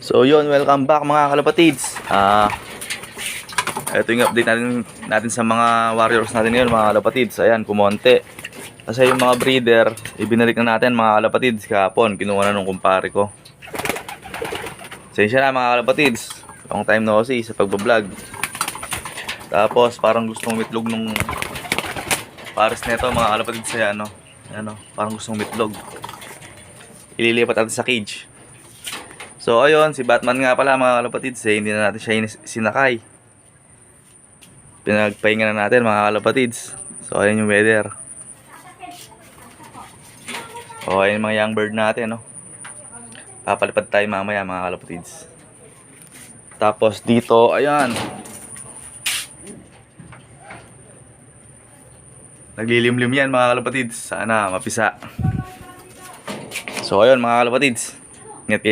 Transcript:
So yun, welcome back mga kalapatids. Ito yung update natin sa mga warriors natin ngayon mga kalapatids. Ayan, kumonte. Kasi yung mga breeder, ibinalik na natin mga kalapatids kahapon. Kinuha na nung kumpare ko. Sensya na mga kalapatids. Long time no see sa pagbablog. Tapos parang gustong mitlog nung pares neto mga kalapatids. Ayan, parang gustong mitlog. Ililipat natin sa cage. So ayun, si Batman nga pala mga kalapatids, hindi na natin siya sinakay. Pinagpahinga na natin mga kalapatids. So ayun yung weather. O ayun yung mga young bird natin, no. Papalipad tayo mamaya mga kalapatids. Tapos dito, ayan, naglilimlim yan mga kalapatids. Sana mapisa. So ayun mga kalapatids, ingat kayo.